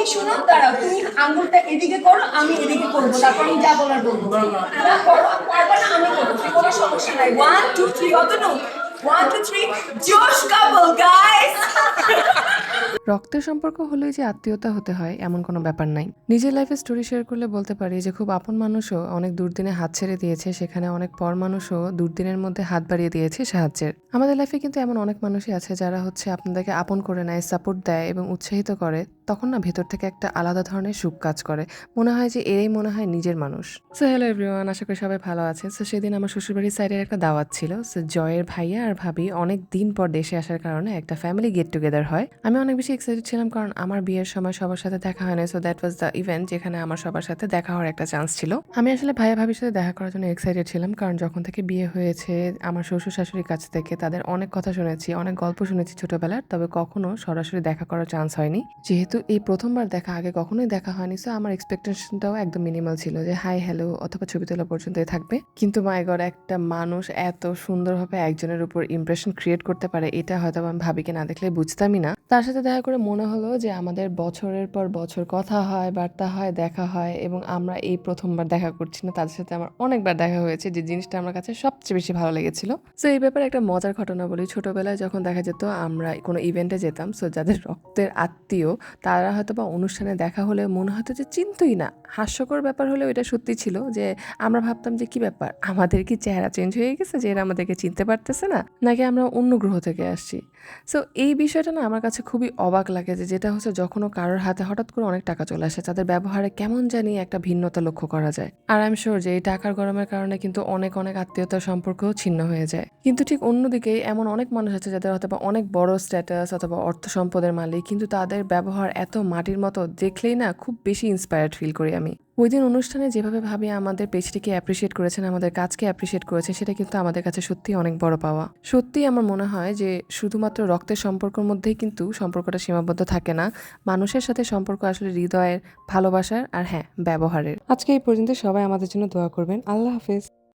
তুমি শোনো, দাঁড়াও, তুমি আঙ্গুলটা এদিকে করো, আমি এদিকে করবো, তারপর আমি যা বলার বলবো। না করো, পারবা না, আমি করবো, কোনো সমস্যা নাই। 1 2 3, অতনু 1 2 3, জোশ কাপল গাইস। রক্তের সম্পর্ক হলেই যে আত্মীয়তা হতে হয় এমন কোনো ব্যাপার নাই। নিজের লাইফে স্টোরি শেয়ার করলে বলতে পারি যে খুব আপন মানুষও অনেক দুর্দিনে হাত ছেড়ে দিয়েছে, সেখানে অনেক পর মানুষও দুর্দিনের মধ্যে হাত বাড়িয়ে দিয়েছে সাহায্যের। আমাদের লাইফে কিন্তু এমন অনেক মানুষই আছে যারা হচ্ছে আপনাদেরকে আপন করে নেয়, সাপোর্ট দেয় এবং উৎসাহিত করে। তখন না ভেতর থেকে একটা আলাদা ধরনের সুখ কাজ করে, মনে হয় যে এরাই মনে হয় নিজের মানুষ। সো হ্যালো এভরিওয়ান, আশা করি সবাই ভালো আছে। সো সেদিন আমার শ্বশুরবাড়ির সাইডের একটা দাওয়াত ছিল। সো জয়ের ভাইয়া আর ভাবি অনেক দিন পর দেশে আসার কারণে একটা ফ্যামিলি গেট টুগেদার হয়। আমি অনেক বেশি এক্সাইটেড ছিলাম কারণ আমার বিয়ের সময় সবার সাথে দেখা হয় না। So that was the event যেখানে আমার সবার সাথে দেখা হওয়ার একটা চান্স ছিল। আমি আসলে ভাইয়া ভাবির সাথে দেখা করার জন্য এক্সাইটেড ছিলাম কারণ যখন থেকে বিয়ে হয়েছে আমার শ্বশুর শাশুড়ির কাছ থেকে তাদের অনেক কথা শুনেছি, অনেক গল্প শুনেছি ছোটবেলার, তবে কখনো সরাসরি দেখা করার চান্স হয়নি। যেহেতু এই প্রথমবার দেখা, আগে কখনোই দেখা হয়নি, সো আমার এক্সপেকটেশনটাও একদম মিনিমাল ছিল যে হাই হ্যালো অথবা ছবি তোলা পর্যন্তই থাকবে। কিন্তু মাই গড, একটা মানুষ এত সুন্দরভাবে একজনের উপর ইমপ্রেশন ক্রিয়েট করতে পারে এটা হয়তো আমি ভাবিকে না দেখলে বুঝতামই না। তার সাথে দেখা করে মনে হলো যে আমাদের বছরের পর বছর কথা হয়, বার্তা হয়, দেখা হয় এবং আমরা এই প্রথমবার দেখা করছি না, তাদের সাথে আমার অনেকবার দেখা হয়েছে, যে জিনিসটা আমার কাছে সবচেয়ে বেশি ভালো লেগেছিল। সো এই ব্যাপারে একটা মজার ঘটনা বলি। ছোটবেলায় যখন দেখা যেত আমরা কোনো ইভেন্টে যেতাম, সো যাদের রক্তের আত্মীয় তারা হয়তো বা অনুষ্ঠানে দেখা হলে মনে হতো যে চিনতই না। হাস্যকর ব্যাপার হলেও এটা সত্যি ছিল যে আমরা ভাবতাম যে কি ব্যাপার, আমাদের কি চেহারা চেঞ্জ হয়ে গেছে যে এরা আমাদেরকে চিনতে পারতেছে না, নাকি আমরা অন্য গ্রহ থেকে আসছি। সো এই বিষয়টা না আমার কাছে খুবই অবাক লাগে যে যেটা হচ্ছে যখনও কারোর হাতে হঠাৎ করে অনেক টাকা চলে আসে তাদের ব্যবহারে কেমন জানি একটা ভিন্নতা লক্ষ্য করা যায়। আর আই এম শিওর যে এই টাকার গরমের কারণে কিন্তু অনেক অনেক আত্মীয়তার সম্পর্কও ছিন্ন হয়ে যায়। কিন্তু ঠিক অন্যদিকে এমন অনেক মানুষ আছে যাদের হয়তো বা অনেক বড় স্ট্যাটাস অথবা অর্থ সম্পদের মালিক, কিন্তু তাদের ব্যবহার এত মাটির মতো, দেখলেই না খুব বেশি ইন্সপায়ার্ড ফিল করি আমি। ওই দিন অনুষ্ঠানে যেভাবে ভাবি আমাদের পেজটিকে অ্যাপ্রিসিয়েট করেছেন, আমাদের কাজকে অ্যাপ্রিসিয়েট করেছেন, সেটা কিন্তু আমাদের কাছে সত্যিই অনেক বড় পাওয়া। সত্যিই আমার মনে হয় যে শুধুমাত্র রক্তের সম্পর্কের মধ্যেই কিন্তু সম্পর্কটা সীমাবদ্ধ থাকে না। মানুষের সাথে সম্পর্ক আসলে হৃদয়ের, ভালোবাসার আর হ্যাঁ ব্যবহারের। আজকে এই পর্যন্ত, সবাই আমাদের জন্য দোয়া করবেন। আল্লাহ হাফেজ।